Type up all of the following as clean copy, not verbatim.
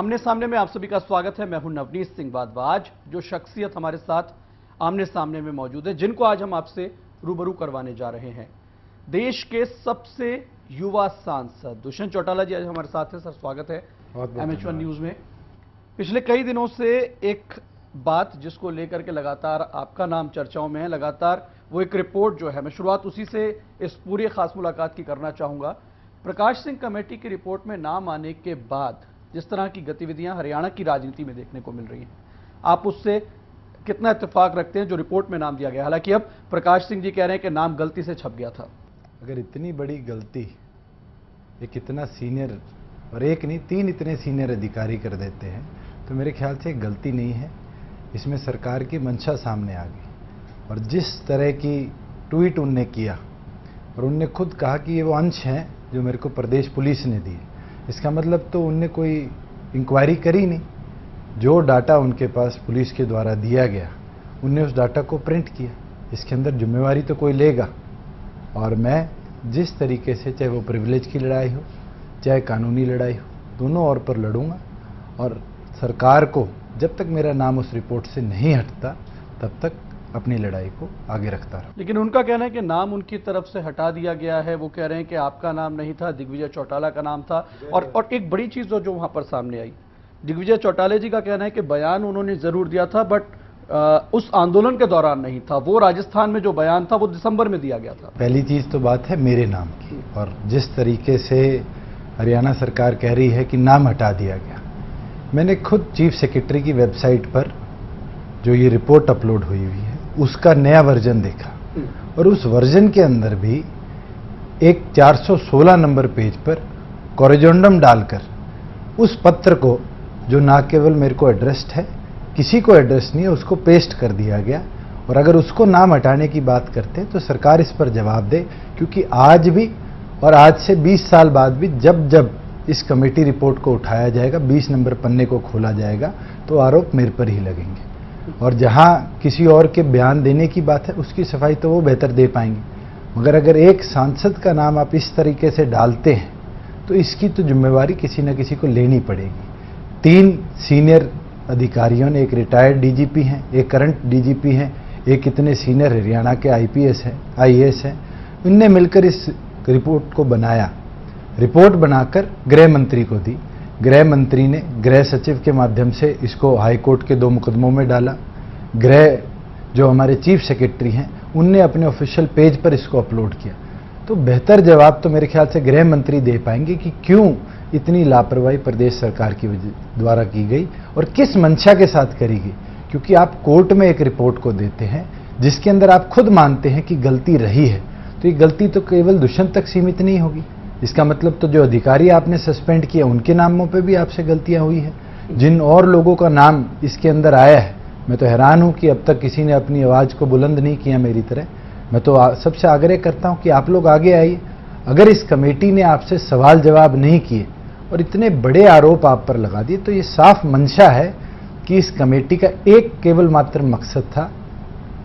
आमने सामने में आप सभी का स्वागत है। मैं हूं नवनीत सिंह वाधवा। आज जो शख्सियत हमारे साथ आमने सामने में मौजूद है, जिनको आज हम आपसे रूबरू करवाने जा रहे हैं, देश के सबसे युवा सांसद दुष्यंत चौटाला जी आज हमारे साथ हैं। सर स्वागत है MH1 न्यूज में। पिछले कई दिनों से एक बात जिसको लेकर के लगातार आपका नाम चर्चाओं में है, लगातार वो एक रिपोर्ट जो है, मैं शुरुआत उसी से इस पूरी खास मुलाकात की करना चाहूंगा। प्रकाश सिंह कमेटी की रिपोर्ट में नाम आने के बाद जिस तरह की गतिविधियां हरियाणा की राजनीति में देखने को मिल रही हैं, आप उससे कितना इत्तेफाक रखते हैं जो रिपोर्ट में नाम दिया गया? हालांकि अब प्रकाश सिंह जी कह रहे हैं कि नाम गलती से छप गया था। अगर इतनी बड़ी गलती एक इतना सीनियर, और एक नहीं तीन इतने सीनियर अधिकारी कर देते हैं, तो मेरे ख्याल से गलती नहीं है, इसमें सरकार की मंशा सामने आ गई। और जिस तरह की ट्वीट उनने किया, और उनने खुद कहा कि ये वो अंश हैं जो मेरे को प्रदेश पुलिस ने दिए, इसका मतलब तो उनने कोई इंक्वायरी करी नहीं। जो डाटा उनके पास पुलिस के द्वारा दिया गया, उनने उस डाटा को प्रिंट किया। इसके अंदर जिम्मेवारी तो कोई लेगा। और मैं जिस तरीके से, चाहे वो प्रिविलेज की लड़ाई हो चाहे कानूनी लड़ाई हो, दोनों ओर पर लड़ूंगा। और सरकार को जब तक मेरा नाम उस रिपोर्ट से नहीं हटता तब तक अपनी लड़ाई को आगे रखता रहा। लेकिन उनका कहना है कि नाम उनकी तरफ से हटा दिया गया है। वो कह रहे हैं कि आपका नाम नहीं था, दिग्विजय चौटाला का नाम था। और एक बड़ी चीज जो वहां पर सामने आई, दिग्विजय चौटाला जी का कहना है कि बयान उन्होंने जरूर दिया था, बट उस आंदोलन के दौरान नहीं था। वो राजस्थान में जो बयान था वो दिसंबर में दिया गया था। पहली चीज तो बात है मेरे नाम की, और जिस तरीके से हरियाणा सरकार कह रही है कि नाम हटा दिया गया, मैंने खुद चीफ सेक्रेटरी की वेबसाइट पर जो ये रिपोर्ट अपलोड हुई है उसका नया वर्जन देखा, और उस वर्जन के अंदर भी एक 416 नंबर पेज पर कोरिजेंडम डालकर उस पत्र को, जो ना केवल मेरे को एड्रेस्ड है, किसी को एड्रेस नहीं है, उसको पेस्ट कर दिया गया। और अगर उसको नाम हटाने की बात करते हैं तो सरकार इस पर जवाब दे, क्योंकि आज भी और आज से 20 साल बाद भी जब जब इस कमेटी रिपोर्ट को उठाया जाएगा, 20 नंबर पन्ने को खोला जाएगा, तो आरोप मेरे पर ही लगेंगे। और जहां किसी और के बयान देने की बात है, उसकी सफाई तो वो बेहतर दे पाएंगे। मगर अगर एक सांसद का नाम आप इस तरीके से डालते हैं तो इसकी तो जिम्मेवारी किसी न किसी को लेनी पड़ेगी। 3 सीनियर अधिकारियों ने, एक रिटायर्ड डीजीपी हैं, एक करंट डीजीपी हैं, एक इतने सीनियर हरियाणा के IPS हैं, IAS हैं, इनने मिलकर इस रिपोर्ट को बनाया। रिपोर्ट बनाकर गृह मंत्री को दी। गृह मंत्री ने गृह सचिव के माध्यम से इसको हाईकोर्ट के 2 मुकदमों में डाला। गृह जो हमारे चीफ सेक्रेटरी हैं, उनने अपने ऑफिशियल पेज पर इसको अपलोड किया। तो बेहतर जवाब तो मेरे ख्याल से गृह मंत्री दे पाएंगे कि क्यों इतनी लापरवाही प्रदेश सरकार की द्वारा की गई और किस मंशा के साथ करी गई। क्योंकि आप कोर्ट में एक रिपोर्ट को देते हैं जिसके अंदर आप खुद मानते हैं कि गलती रही है, तो ये गलती तो केवल दुष्यंत तक सीमित नहीं होगी। इसका मतलब तो जो अधिकारी आपने सस्पेंड किया उनके नामों पे भी आपसे गलतियां हुई हैं। जिन और लोगों का नाम इसके अंदर आया है, मैं तो हैरान हूं कि अब तक किसी ने अपनी आवाज को बुलंद नहीं किया मेरी तरह। मैं तो सबसे आग्रह करता हूं कि आप लोग आगे आइए। अगर इस कमेटी ने आपसे सवाल जवाब नहीं किए और इतने बड़े आरोप आप पर लगा दिए, तो ये साफ मंशा है कि इस कमेटी का एक केवल मात्र मकसद था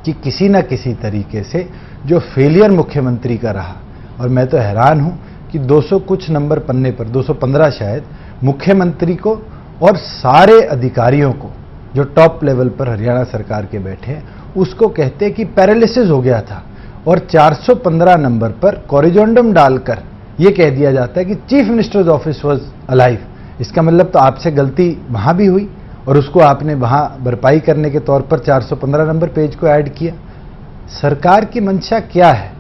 कि किसी न किसी तरीके से जो फेलियर मुख्यमंत्री का रहा, और मैं तो हैरान हूं कि 200 कुछ नंबर पन्ने पर, 215 शायद, मुख्यमंत्री को और सारे अधिकारियों को जो टॉप लेवल पर हरियाणा सरकार के बैठे हैं, उसको कहते हैं कि पैरालिसिस हो गया था। और 415 नंबर पर कोरिजेंडम डालकर यह कह दिया जाता है कि chief minister's office was alive. इसका मतलब तो आपसे गलती वहां भी हुई और उसको आपने वहां भरपाई करने के तौर पर 415 नंबर पेज को ऐड किया। सरकार की मंशा क्या है?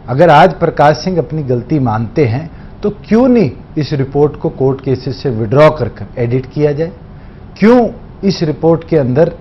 अगर आज प्रकाश सिंह अपनी गलती मानते हैं तो क्यों नहीं इस रिपोर्ट को कोर्ट केसेस से विड्रॉ कर एडिट किया जाए? क्यों इस रिपोर्ट के अंदर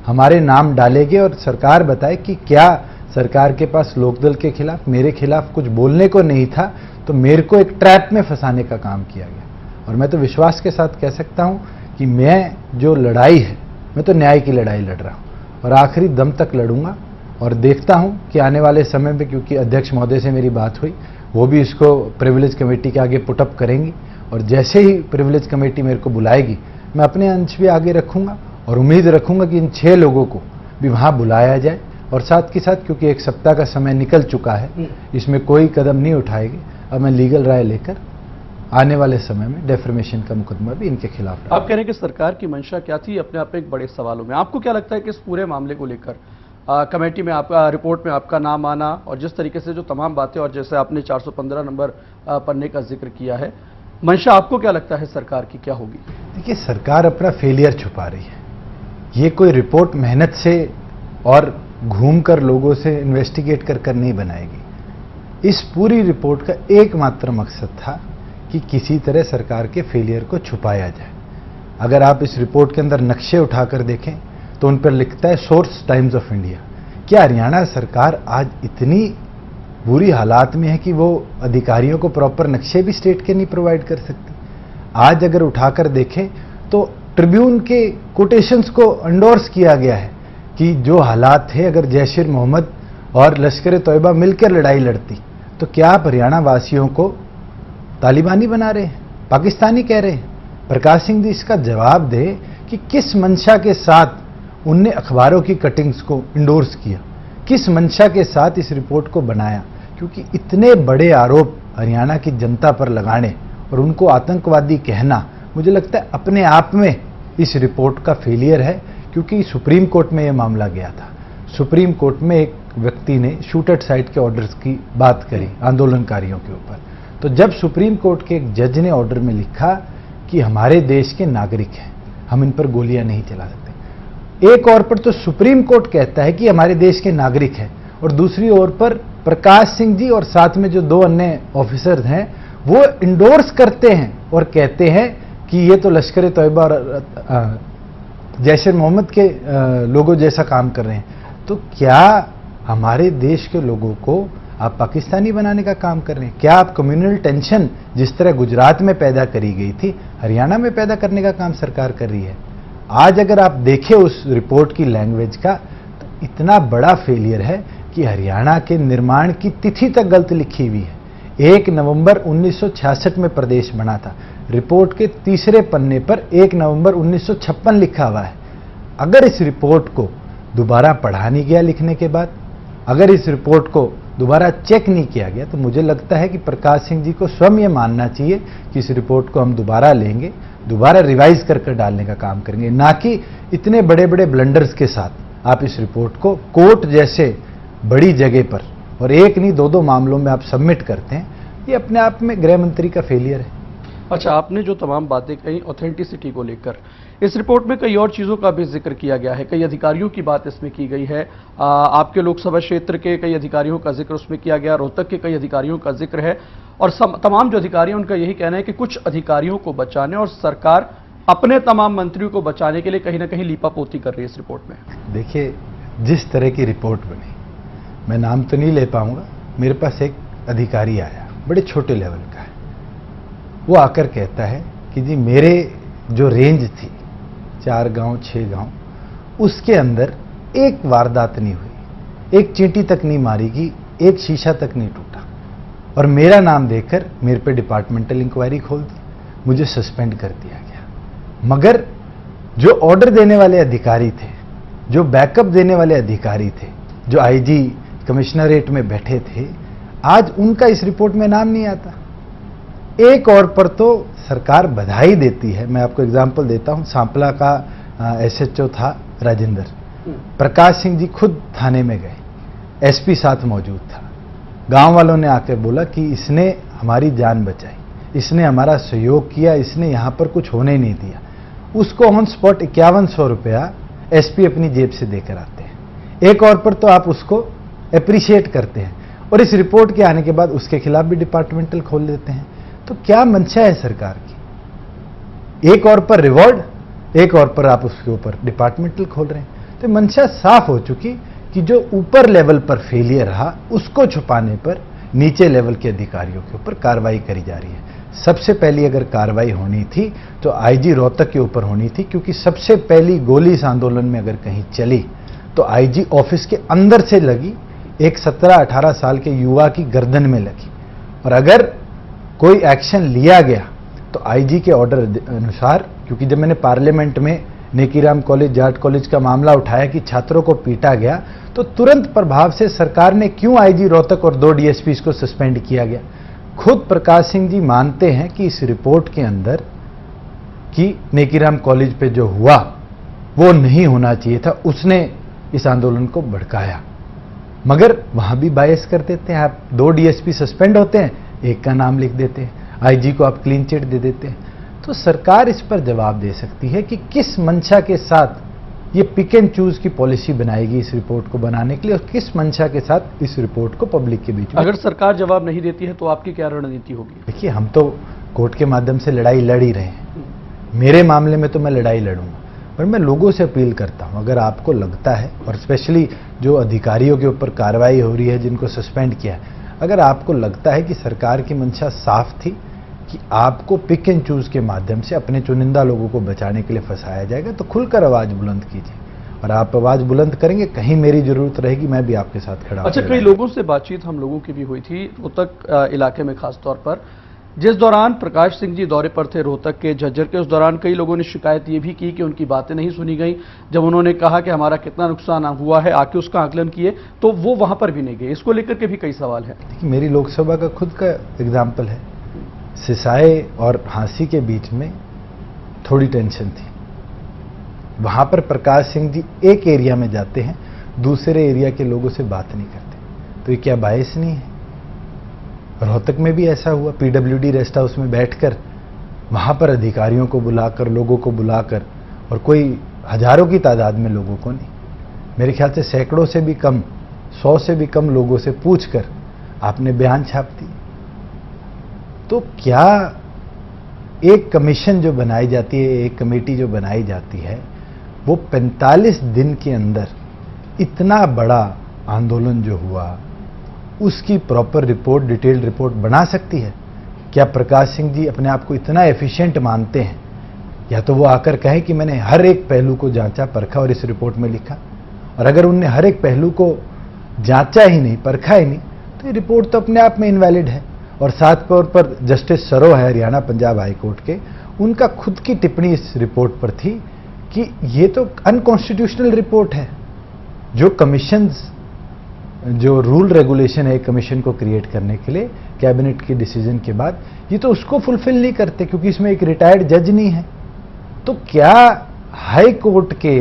हमारे नाम डाले गए और सरकार बताए कि क्या सरकार के पास लोकदल के खिलाफ, मेरे खिलाफ कुछ बोलने को नहीं था, तो मेरे को एक ट्रैप में फंसाने का काम किया गया। और मैं तो विश्वास के साथ कह सकता हूं कि मैं जो लड़ाई है, मैं तो न्याय की लड़ाई लड़ रहा हूं और आखिरी दम तक लड़ूंगा। और देखता हूं कि आने वाले समय में, क्योंकि अध्यक्ष महोदय से मेरी बात हुई, वो भी इसको प्रिविलेज कमेटी के आगे पुटअप करेंगी, और जैसे ही प्रिविलेज कमेटी मेरे को बुलाएगी, मैं अपने अंश भी आगे रखूंगा और उम्मीद रखूंगा कि इन 6 लोगों को भी वहां बुलाया जाए। और साथ के साथ, क्योंकि 1 सप्ताह का समय निकल चुका है, इसमें कोई कदम नहीं उठाएगी, अब मैं लीगल राय लेकर आने वाले समय में डेफर्मेशन का मुकदमा भी इनके खिलाफ आप कह रहे हैं कि सरकार की मंशा क्या थी, अपने आप में एक बड़े सवालों में। आपको क्या लगता है कि इस पूरे मामले को लेकर कमेटी में आपका, रिपोर्ट में आपका नाम आना और जिस तरीके से जो तमाम बातें और जैसे आपने 415 नंबर पन्ने का जिक्र किया है, मंशा आपको क्या लगता है सरकार की क्या होगी? देखिए, सरकार अपना फेलियर छुपा रही है। ये कोई रिपोर्ट मेहनत से और घूमकर लोगों से इन्वेस्टिगेट कर नहीं बनाएगी। इस पूरी रिपोर्ट का एकमात्र मकसद था कि किसी तरह सरकार के फेलियर को छुपाया जाए। अगर आप इस रिपोर्ट के अंदर नक्शे उठाकर देखें तो उन पर लिखता है सोर्स टाइम्स ऑफ इंडिया। क्या हरियाणा सरकार आज इतनी बुरी हालात में है कि वो अधिकारियों को प्रॉपर नक्शे भी स्टेट के नहीं प्रोवाइड कर सकती? आज अगर उठाकर देखें तो ट्रिब्यून के कोटेशंस को एंडोर्स किया गया है कि जो हालात थे, अगर जैश मोहम्मद और लश्कर तोयबा मिलकर लड़ाई लड़ती तो क्या आप हरियाणा वासियों को तालिबानी बना रहे हैं, पाकिस्तानी कह रहे हैं? प्रकाश सिंह जी इसका जवाब दे कि किस मंशा के साथ उनने अखबारों की कटिंग्स को इंडोर्स किया, किस मंशा के साथ इस रिपोर्ट को बनाया? क्योंकि इतने बड़े आरोप हरियाणा की जनता पर लगाने और उनको आतंकवादी कहना, मुझे लगता है अपने आप में इस रिपोर्ट का फेलियर है। क्योंकि सुप्रीम कोर्ट में यह मामला गया था, सुप्रीम कोर्ट में एक व्यक्ति ने शूट एट साइट के ऑर्डर्स की बात करी आंदोलनकारियों के ऊपर। तो जब सुप्रीम कोर्ट के एक जज ने ऑर्डर में लिखा कि हमारे देश के नागरिक हैं, हम इन पर गोलियां नहीं चला सकते, एक ओर पर तो सुप्रीम कोर्ट कहता है कि हमारे देश के नागरिक हैं और दूसरी ओर पर प्रकाश सिंह जी और साथ में जो 2 अन्य ऑफिसर्स हैं वो इंडोर्स करते हैं और कहते हैं कि ये तो लश्कर तोयबा और जैश मोहम्मद के लोगों जैसा काम कर रहे हैं। तो क्या हमारे देश के लोगों को आप पाकिस्तानी बनाने का काम कर रहे हैं? क्या आप कम्युनल टेंशन जिस तरह गुजरात में पैदा करी गई थी, हरियाणा में पैदा करने का काम सरकार कर रही है? आज अगर आप देखें उस रिपोर्ट की लैंग्वेज का, तो इतना बड़ा फेलियर है कि हरियाणा के निर्माण की तिथि तक गलत लिखी हुई है। 1 नवंबर 1966 में प्रदेश बना था। रिपोर्ट के तीसरे पन्ने पर 1 नवंबर 1956 लिखा हुआ है। अगर इस रिपोर्ट को दोबारा पढ़ा नहीं गया लिखने के बाद, अगर इस रिपोर्ट को दोबारा चेक नहीं किया गया, तो मुझे लगता है कि प्रकाश सिंह जी को स्वयं ये मानना चाहिए कि इस रिपोर्ट को हम दोबारा लेंगे, दोबारा रिवाइज कर डालने का काम करेंगे, ना कि इतने बड़े बड़े ब्लंडर्स के साथ आप इस रिपोर्ट को कोर्ट जैसे बड़ी जगह पर और एक नहीं 2-2 मामलों में आप सबमिट करते हैं। ये अपने आप में गृह मंत्री का फेलियर है। अच्छा, आपने जो तमाम बातें कही ऑथेंटिसिटी को लेकर, इस रिपोर्ट में कई और चीज़ों का भी जिक्र किया गया है, कई अधिकारियों की बात इसमें की गई है। आपके लोकसभा क्षेत्र के कई अधिकारियों का जिक्र उसमें किया गया, रोहतक के कई अधिकारियों का जिक्र है और तमाम जो अधिकारी हैं उनका यही कहना है कि कुछ अधिकारियों को बचाने और सरकार अपने तमाम मंत्रियों को बचाने के लिए कहीं ना कहीं लीपापोती कर रही है इस रिपोर्ट में। देखिए, जिस तरह की रिपोर्ट बनी, मैं नाम तो नहीं ले पाऊंगा, मेरे पास एक अधिकारी आया, बड़े छोटे लेवल का है, वो आकर कहता है कि जी मेरे जो रेंज थी 4 गांव 6 गांव, उसके अंदर एक वारदात नहीं हुई, एक चींटी तक नहीं मारी गई, एक शीशा तक नहीं टूटा और मेरा नाम देकर मेरे पे डिपार्टमेंटल इंक्वायरी खोल दी, मुझे सस्पेंड कर दिया गया। मगर जो ऑर्डर देने वाले अधिकारी थे, जो बैकअप देने वाले अधिकारी थे, जो आईजी कमिश्नरेट में बैठे थे, आज उनका इस रिपोर्ट में नाम नहीं आता। एक और पर तो सरकार बधाई देती है। मैं आपको एग्जांपल देता हूं, सांपला का एसएचओ था राजेंद्र, प्रकाश सिंह जी खुद थाने में गए, एसपी साथ मौजूद था, गांव वालों ने आकर बोला कि इसने हमारी जान बचाई, इसने हमारा सहयोग किया, इसने यहां पर कुछ होने नहीं दिया। उसको ऑन स्पॉट 5100 रुपया एसपी अपनी जेब से देकर आते हैं। एक और पर तो आप उसको अप्रिशिएट करते हैं और इस रिपोर्ट के आने के बाद उसके खिलाफ भी डिपार्टमेंटल खोल देते हैं। तो क्या मंशा है सरकार की? एक और पर रिवॉर्ड, एक और पर आप उसके ऊपर डिपार्टमेंटल खोल रहे हैं। तो मंशा साफ हो चुकी कि जो ऊपर लेवल पर फेलियर रहा उसको छुपाने पर नीचे लेवल के अधिकारियों के ऊपर कार्रवाई करी जा रही है। सबसे पहली अगर कार्रवाई होनी थी तो आईजी रोहतक के ऊपर होनी थी, क्योंकि सबसे पहली गोली इस आंदोलन में अगर कहीं चली तो आईजी ऑफिस के अंदर से लगी, एक 17-18 साल के युवा की गर्दन में लगी। और अगर कोई एक्शन लिया गया तो आईजी के ऑर्डर अनुसार, क्योंकि जब मैंने पार्लियामेंट में नेकीराम कॉलेज, जाट कॉलेज का मामला उठाया कि छात्रों को पीटा गया, तो तुरंत प्रभाव से सरकार ने क्यों आईजी रोहतक और 2 डीएसपी को सस्पेंड किया गया? खुद प्रकाश सिंह जी मानते हैं कि इस रिपोर्ट के अंदर कि नेकीराम कॉलेज पे जो हुआ वो नहीं होना चाहिए था, उसने इस आंदोलन को भड़काया। मगर वहां भी बायस कर देते हैं। आप 2 डीएसपी सस्पेंड होते हैं, एक का नाम लिख देते हैं, आईजी को आप क्लीन चिट दे देते हैं। तो सरकार इस पर जवाब दे सकती है कि किस मंशा के साथ ये पिक एंड चूज की पॉलिसी बनाएगी इस रिपोर्ट को बनाने के लिए, और किस मंशा के साथ इस रिपोर्ट को पब्लिक के बीच में। अगर सरकार जवाब नहीं देती है तो आपकी क्या रणनीति होगी? देखिए, हम तो कोर्ट के माध्यम से लड़ाई लड़ ही रहे हैं। मेरे मामले में तो मैं लड़ाई लड़ूंगा, पर मैं लोगों से अपील करता हूं, अगर आपको लगता है, और स्पेशली जो अधिकारियों के ऊपर कार्रवाई हो रही है जिनको सस्पेंड किया है, अगर आपको लगता है कि सरकार की मंशा साफ थी कि आपको पिक एंड चूज के माध्यम से अपने चुनिंदा लोगों को बचाने के लिए फंसाया जाएगा, तो खुलकर आवाज बुलंद कीजिए। और आप आवाज बुलंद करेंगे, कहीं मेरी जरूरत रहेगी मैं भी आपके साथ खड़ा हूं। अच्छा, कई लोगों से बातचीत हम लोगों की भी हुई थी रोहतक इलाके में, खासतौर पर जिस दौरान प्रकाश सिंह जी दौरे पर थे रोहतक के झज्जर के, उस दौरान कई लोगों ने शिकायत ये भी की कि उनकी बातें नहीं सुनी गई। जब उन्होंने कहा कि हमारा कितना नुकसान हुआ है, आके उसका आकलन किए, तो वो वहां पर भी नहीं गए। इसको लेकर के भी कई सवाल हैं। देखिए, मेरी लोकसभा का खुद का एग्जाम्पल है। सिसाए और हांसी के बीच में थोड़ी टेंशन थी। वहां पर प्रकाश सिंह जी एक एरिया में जाते हैं, दूसरे एरिया के लोगों से बात नहीं करते, तो ये क्या बायस नहीं है? रोहतक में भी ऐसा हुआ, पीडब्ल्यूडी रेस्ट हाउस में बैठकर वहां पर अधिकारियों को बुलाकर, लोगों को बुलाकर, और कोई हजारों की तादाद में लोगों को नहीं, मेरे ख्याल से सैकड़ों से भी कम, 100 से भी कम लोगों से पूछकर आपने बयान छाप दी। तो क्या एक कमीशन जो बनाई जाती है, एक कमेटी जो बनाई जाती है, वो 45 दिन के अंदर इतना बड़ा आंदोलन जो हुआ उसकी प्रॉपर रिपोर्ट, डिटेल्ड रिपोर्ट बना सकती है? क्या प्रकाश सिंह जी अपने आप को इतना एफिशिएंट मानते हैं? या तो वो आकर कहें कि मैंने हर एक पहलू को जांचा, परखा और इस रिपोर्ट में लिखा। और अगर उनने हर एक पहलू को जांचा ही नहीं, परखा ही नहीं, तो ये रिपोर्ट तो अपने आप में इनवैलिड है। और साथ तौर पर जस्टिस सरो है हरियाणा पंजाब हाई कोर्ट के, उनका खुद की टिप्पणी इस रिपोर्ट पर थी कि ये तो अनकॉन्स्टिट्यूशनल रिपोर्ट है। जो कमीशंस, जो रूल रेगुलेशन है कमीशन को क्रिएट करने के लिए कैबिनेट के डिसीजन के बाद, ये तो उसको फुलफिल नहीं करते, क्योंकि इसमें एक रिटायर्ड जज नहीं है। तो क्या हाई कोर्ट के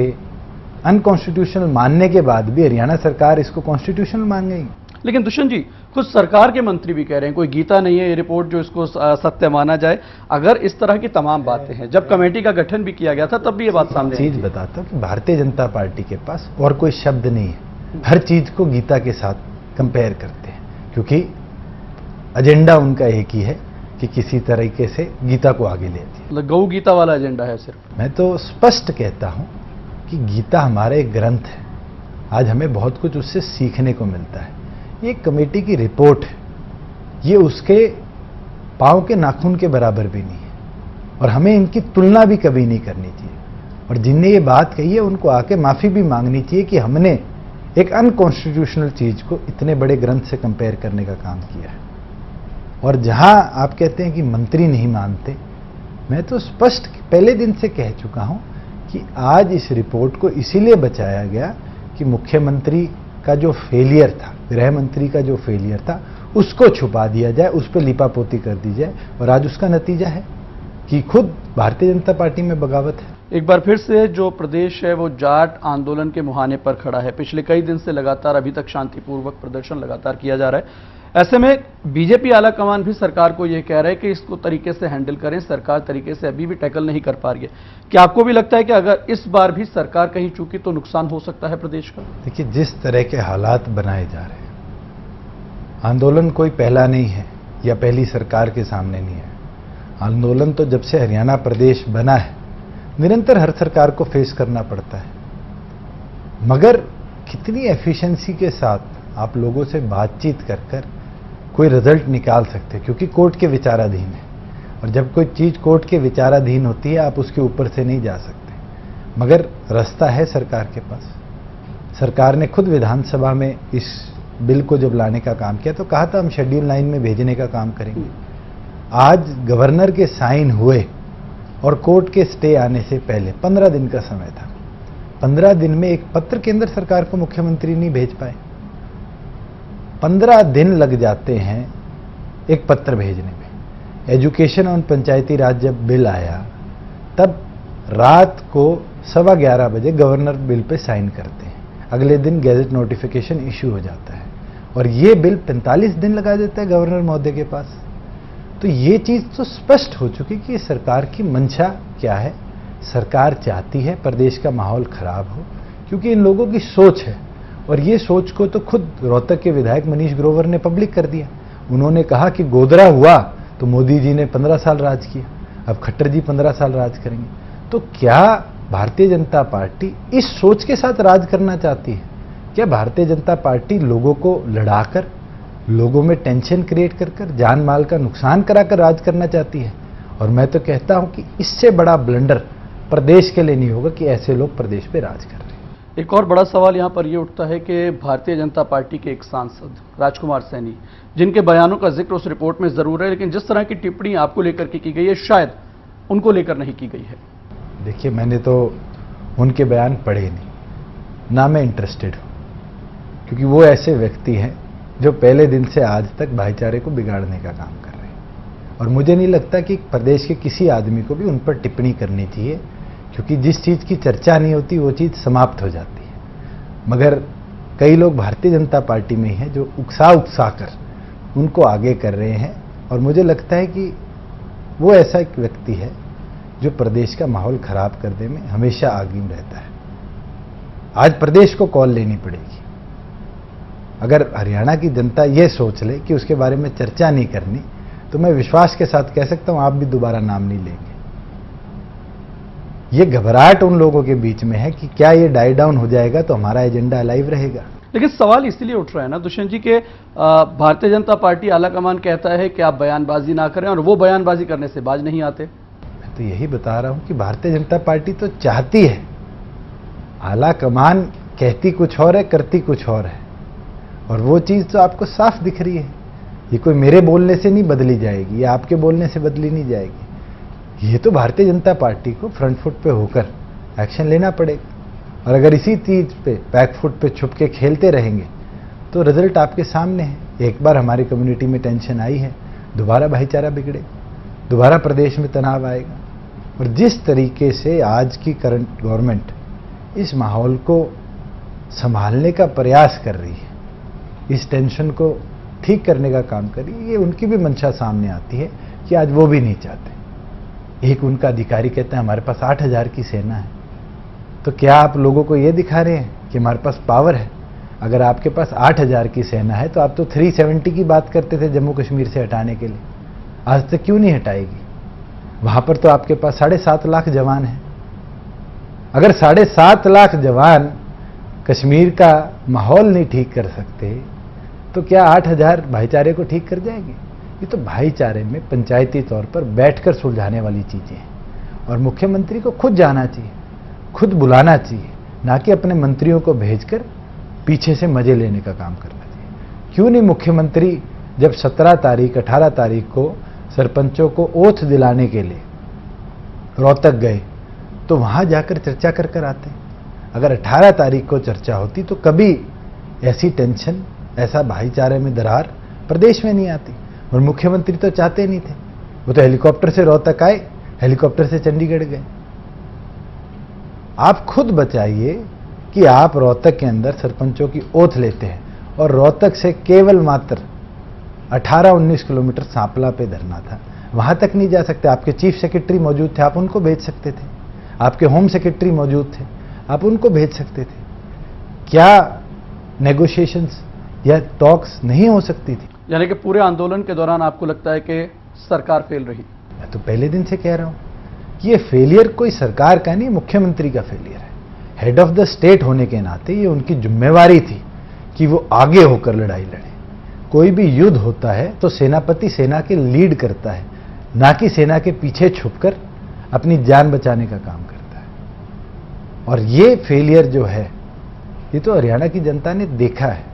अनकॉन्स्टिट्यूशनल मानने के बाद भी हरियाणा सरकार इसको कॉन्स्टिट्यूशनल मान गई? लेकिन दुष्यंत जी, खुद सरकार के मंत्री भी कह रहे हैं कोई गीता नहीं है ये रिपोर्ट जो इसको सत्य माना जाए। अगर इस तरह की तमाम बातें हैं, जब कमेटी का गठन भी किया गया था तब भी ये बात सामने चीज बताता हूं कि भारतीय जनता पार्टी के पास और कोई शब्द नहीं है, हर चीज को गीता के साथ कंपेयर करते हैं, क्योंकि एजेंडा उनका एक ही है कि किसी तरीके से गीता को आगे ले जाए। गौ गीता वाला एजेंडा है सिर्फ। मैं तो स्पष्ट कहता हूं कि गीता हमारा एक ग्रंथ है, आज हमें बहुत कुछ उससे सीखने को मिलता है। ये कमेटी की रिपोर्ट है, ये उसके पांव के नाखून के बराबर भी नहीं है, और हमें इनकी तुलना भी कभी नहीं करनी चाहिए। और जिनने ये बात कही है उनको आके माफी भी मांगनी चाहिए कि हमने एक अनकॉन्स्टिट्यूशनल चीज को इतने बड़े ग्रंथ से कंपेयर करने का काम किया है। और जहां आप कहते हैं कि मंत्री नहीं मानते, मैं तो स्पष्ट पहले दिन से कह चुका हूं कि आज इस रिपोर्ट को इसीलिए बचाया गया कि मुख्यमंत्री का जो फेलियर था, गृह मंत्री का जो फेलियर था, उसको छुपा दिया जाए, उस पर लिपापोती कर दी जाए। और आज उसका नतीजा है कि खुद भारतीय जनता पार्टी में बगावत है। एक बार फिर से जो प्रदेश है वो जाट आंदोलन के मुहाने पर खड़ा है। पिछले कई दिन से लगातार अभी तक शांतिपूर्वक प्रदर्शन लगातार किया जा रहा है। ऐसे में बीजेपी आलाकमान भी सरकार को यह कह रहा है कि इसको तरीके से हैंडल करें, सरकार तरीके से अभी भी टैकल नहीं कर पा रही है। क्या आपको भी लगता है कि अगर इस बार भी सरकार कहीं चूकी तो नुकसान हो सकता है प्रदेश का? देखिए, जिस तरह के हालात बनाए जा रहे हैं, आंदोलन कोई पहला नहीं है या पहली सरकार के सामने नहीं है। आंदोलन तो जब से हरियाणा प्रदेश बना है निरंतर हर सरकार को फेस करना पड़ता है। मगर कितनी एफिशिएंसी के साथ आप लोगों से बातचीत कर कर कोई रिजल्ट निकाल सकते हैं, क्योंकि कोर्ट के विचाराधीन है। और जब कोई चीज कोर्ट के विचाराधीन होती है आप उसके ऊपर से नहीं जा सकते। मगर रास्ता है सरकार के पास। सरकार ने खुद विधानसभा में इस बिल को जब लाने का काम किया तो कहा था हम शेड्यूल 9 में भेजने का काम करेंगे। आज गवर्नर के साइन हुए और कोर्ट के स्टे आने से पहले 15 दिन का समय था। 15 दिन में एक पत्र केंद्र सरकार को मुख्यमंत्री नहीं भेज पाए। 15 दिन लग जाते हैं एक पत्र भेजने में। एजुकेशन और पंचायती राज जब बिल आया तब रात को 11:15 बजे गवर्नर बिल पे साइन करते हैं, अगले दिन गैजेट नोटिफिकेशन इश्यू हो जाता है और ये बिल 45 दिन लगा देता है गवर्नर महोदय के पास। तो ये चीज तो स्पष्ट हो चुकी कि सरकार की मंशा क्या है। सरकार चाहती है प्रदेश का माहौल खराब हो, क्योंकि इन लोगों की सोच है और ये सोच को तो खुद रोहतक के विधायक मनीष ग्रोवर ने पब्लिक कर दिया। उन्होंने कहा कि गोधरा हुआ तो मोदी जी ने 15 साल राज किया, अब खट्टर जी 15 साल राज करेंगे। तो क्या भारतीय जनता पार्टी इस सोच के साथ राज करना चाहती है? क्या भारतीय जनता पार्टी लोगों को लड़ाकर, लोगों में टेंशन क्रिएट कर जान माल का नुकसान कराकर राज करना चाहती है? और मैं तो कहता हूं कि इससे बड़ा ब्लंडर प्रदेश के लिए नहीं होगा कि ऐसे लोग प्रदेश पे राज कर रहे हैं। एक और बड़ा सवाल यहां पर यह उठता है कि भारतीय जनता पार्टी के एक सांसद राजकुमार सैनी, जिनके बयानों का जिक्र उस रिपोर्ट में जरूर है, लेकिन जिस तरह की टिप्पणी आपको लेकर के की गई है शायद उनको लेकर नहीं की गई है। देखिए, मैंने तो उनके बयान पढ़े नहीं, ना मैं इंटरेस्टेड हूं, क्योंकि वो ऐसे व्यक्ति हैं जो पहले दिन से आज तक भाईचारे को बिगाड़ने का काम कर रहे हैं। और मुझे नहीं लगता कि प्रदेश के किसी आदमी को भी उन पर टिप्पणी करनी चाहिए, क्योंकि जिस चीज़ की चर्चा नहीं होती वो चीज़ समाप्त हो जाती है। मगर कई लोग भारतीय जनता पार्टी में ही हैं जो उकसा कर उनको आगे कर रहे हैं, और मुझे लगता है कि वो ऐसा एक व्यक्ति है जो प्रदेश का माहौल खराब करने में हमेशा आगीम रहता है। आज प्रदेश को कॉल लेनी पड़ेगी। अगर हरियाणा की जनता ये सोच ले कि उसके बारे में चर्चा नहीं करनी, तो मैं विश्वास के साथ कह सकता हूं आप भी दोबारा नाम नहीं लेंगे। ये घबराहट उन लोगों के बीच में है कि क्या ये डाई डाउन हो जाएगा तो हमारा एजेंडा अलाइव रहेगा। लेकिन सवाल इसलिए उठ रहा है ना दुष्यंत जी के भारतीय जनता पार्टी आलाकमान कहता है कि आप बयानबाजी ना करें, और वो बयानबाजी करने से बाज नहीं आते। मैं तो यही बता रहा हूं कि भारतीय जनता पार्टी तो चाहती है, आलाकमान कहती कुछ और है, करती कुछ और है, और वो चीज तो आपको साफ दिख रही है। ये कोई मेरे बोलने से नहीं बदली जाएगी या आपके बोलने से बदली नहीं जाएगी। ये तो भारतीय जनता पार्टी को फ्रंट फुट पे होकर एक्शन लेना पड़ेगा, और अगर इसी चीज पे बैक फुट पे छुप के खेलते रहेंगे तो रिजल्ट आपके सामने है। एक बार हमारी कम्युनिटी में टेंशन आई है, दोबारा भाईचारा बिगड़ेगा, दोबारा प्रदेश में तनाव आएगा। और जिस तरीके से आज की करंट गवर्नमेंट इस माहौल को संभालने का प्रयास कर रही है, इस टेंशन को ठीक करने का काम कर रही है, ये उनकी भी मंशा सामने आती है कि आज वो भी नहीं चाहते। एक उनका अधिकारी कहता है हमारे पास 8,000 की सेना है, तो क्या आप लोगों को ये दिखा रहे हैं कि हमारे पास पावर है? अगर आपके पास 8,000 की सेना है तो आप तो 370 की बात करते थे जम्मू कश्मीर से हटाने के लिए, आज तक क्यों नहीं हटाएगी? वहां पर तो आपके पास 7.5 लाख जवान हैं। अगर 7.5 लाख जवान कश्मीर का माहौल नहीं ठीक कर सकते तो क्या 8,000 भाईचारे को ठीक कर जाएंगे? ये तो भाईचारे में पंचायती तौर पर बैठकर सुलझाने वाली चीजें हैं, और मुख्यमंत्री को खुद जाना चाहिए, खुद बुलाना चाहिए, ना कि अपने मंत्रियों को भेजकर पीछे से मजे लेने का काम करना चाहिए। क्यों नहीं मुख्यमंत्री जब 17 तारीख 18 तारीख को सरपंचों को ओथ दिलाने के लिए रोहतक गए तो वहां जाकर चर्चा कर आते? अगर 18 तारीख को चर्चा होती तो कभी ऐसी टेंशन, ऐसा भाईचारे में दरार प्रदेश में नहीं आती। और मुख्यमंत्री तो चाहते नहीं थे, वो तो हेलीकॉप्टर से रोहतक आए, हेलीकॉप्टर से चंडीगढ़ गए। आप खुद बताइए कि आप रोहतक के अंदर सरपंचों की ओथ लेते हैं और रोहतक से केवल मात्र 18-19 किलोमीटर सांपला पे धरना था, वहां तक नहीं जा सकते। आपके चीफ सेक्रेटरी मौजूद थे, आप उनको भेज सकते थे। आपके होम सेक्रेटरी मौजूद थे, आप उनको भेज सकते थे। क्या नेगोशिएशंस या टॉक्स नहीं हो सकती थी? यानी कि पूरे आंदोलन के दौरान आपको लगता है कि सरकार फेल रही? मैं तो पहले दिन से कह रहा हूं कि ये फेलियर कोई सरकार का नहीं, मुख्यमंत्री का फेलियर है। हेड ऑफ द स्टेट होने के नाते ये उनकी जिम्मेवारी थी कि वो आगे होकर लड़ाई लड़े। कोई भी युद्ध होता है तो सेनापति सेना के लीड करता है, ना कि सेना के पीछे छुपकर अपनी जान बचाने का काम करता है। और ये फेलियर जो है ये तो हरियाणा की जनता ने देखा है।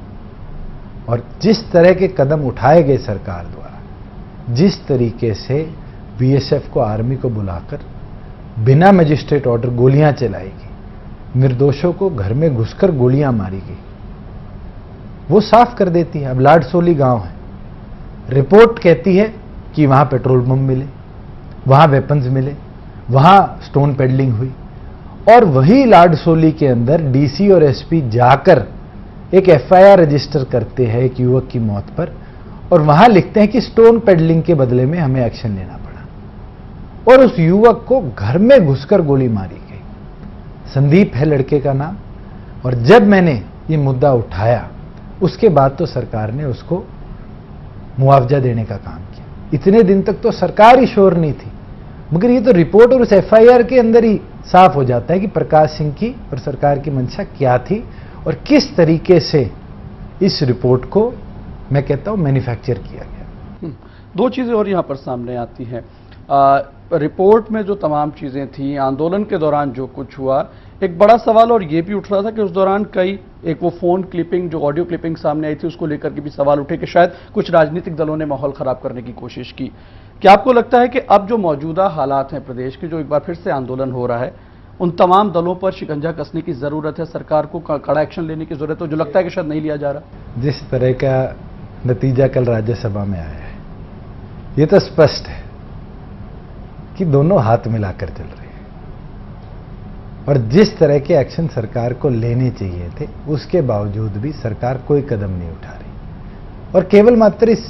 और जिस तरह के कदम उठाए गए सरकार द्वारा, जिस तरीके से बीएसएफ को, आर्मी को बुलाकर बिना मजिस्ट्रेट ऑर्डर गोलियां चलाई गई, निर्दोषों को घर में घुसकर गोलियां मारी गई, वो साफ कर देती है। अब लाडसोली गांव है, रिपोर्ट कहती है कि वहां पेट्रोल बम मिले, वहां वेपन्स मिले, वहां स्टोन पेडलिंग हुई, और वही लाडसोली के अंदर डीसी और एसपी जाकर एक एफआईआर रजिस्टर करते हैं एक युवक की मौत पर, और वहां लिखते हैं कि स्टोन पेडलिंग के बदले में हमें एक्शन लेना पड़ा, और उस युवक को घर में घुसकर गोली मारी गई। संदीप है लड़के का नाम। और जब मैंने ये मुद्दा उठाया उसके बाद तो सरकार ने उसको मुआवजा देने का काम किया। इतने दिन तक तो सरकार ही श्योर नहीं थी, मगर ये तो रिपोर्ट और उस एफआईआर के अंदर ही साफ हो जाता है कि प्रकाश सिंह की और सरकार की मंशा क्या थी और किस तरीके से इस रिपोर्ट को मैं कहता हूं मैन्युफैक्चर किया गया। दो चीजें और यहां पर सामने आती हैं। रिपोर्ट में जो तमाम चीजें थी, आंदोलन के दौरान जो कुछ हुआ, एक बड़ा सवाल और ये भी उठ रहा था कि उस दौरान एक वो फोन क्लिपिंग, जो ऑडियो क्लिपिंग सामने आई थी, उसको लेकर के भी सवाल उठे कि शायद कुछ राजनीतिक दलों ने माहौल खराब करने की कोशिश की। क्या आपको लगता है कि अब जो मौजूदा हालात हैं प्रदेश के, जो एक बार फिर से आंदोलन हो रहा है, उन तमाम दलों पर शिकंजा कसने की जरूरत है, सरकार को कड़ा एक्शन लेने की जरूरत है, जो लगता है कि शायद नहीं लिया जा रहा? जिस तरह का नतीजा कल राज्यसभा में आया है, ये तो स्पष्ट है कि दोनों हाथ मिलाकर चल रहे हैं, और जिस तरह के एक्शन सरकार को लेने चाहिए थे उसके बावजूद भी सरकार कोई कदम नहीं उठा रही। और केवल मात्र इस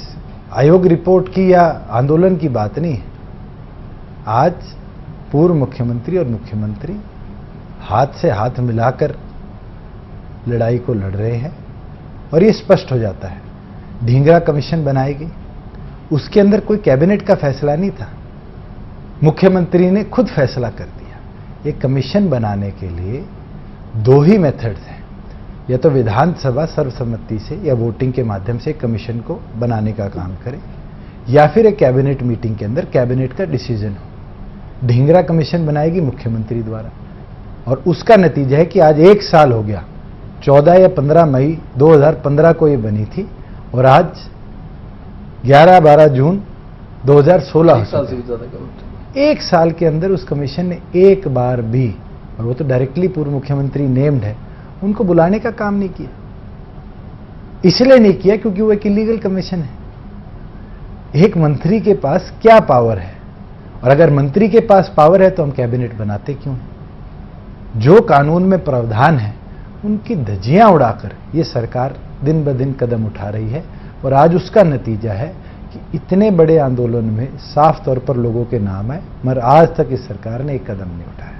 आयोग रिपोर्ट की या आंदोलन की बात नहीं है, आज पूर्व मुख्यमंत्री और मुख्यमंत्री हाथ से हाथ मिलाकर लड़ाई को लड़ रहे हैं, और ये स्पष्ट हो जाता है। ढींगरा कमीशन बनाई गई, उसके अंदर कोई कैबिनेट का फैसला नहीं था, मुख्यमंत्री ने खुद फैसला कर दिया। एक कमीशन बनाने के लिए दो ही मेथड्स हैं, या तो विधानसभा सर्वसम्मति से या वोटिंग के माध्यम से कमीशन को बनाने का काम करे, या फिर एक कैबिनेट मीटिंग के अंदर कैबिनेट का डिसीजन हो। ढींगरा कमीशन बनाएगी मुख्यमंत्री द्वारा, और उसका नतीजा है कि आज 1 साल हो गया। 14 या 15 मई 2015 को ये बनी थी, और आज 11-12 जून 2016 एक साल से भी ज्यादा का 1 साल के अंदर उस कमीशन ने एक बार भी, और वो तो डायरेक्टली पूर्व मुख्यमंत्री नेम्ड है, उनको बुलाने का काम नहीं किया। इसलिए नहीं किया क्योंकि वो एक इलीगल कमीशन है। एक मंत्री के पास क्या पावर है, और अगर मंत्री के पास पावर है तो हम कैबिनेट बनाते क्यों हैं? जो कानून में प्रावधान है उनकी धज्जियां उड़ाकर ये सरकार दिन ब दिन कदम उठा रही है, और आज उसका नतीजा है कि इतने बड़े आंदोलन में साफ तौर पर लोगों के नाम आए, मगर आज तक इस सरकार ने एक कदम नहीं उठाया।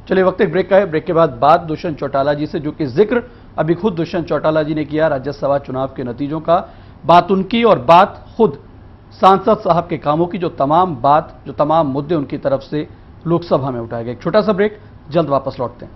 चलिए, वक्त एक ब्रेक का है। ब्रेक के बाद बात दुष्यंत चौटाला जी से, जो कि जिक्र अभी खुद दुष्यंत चौटाला जी ने किया राज्यसभा चुनाव के नतीजों का। बात उनकी और बात खुद सांसद साहब के कामों की, जो तमाम मुद्दे उनकी तरफ से लोकसभा में उठाए गए। एक छोटा सा ब्रेक, जल्द वापस लौटते हैं।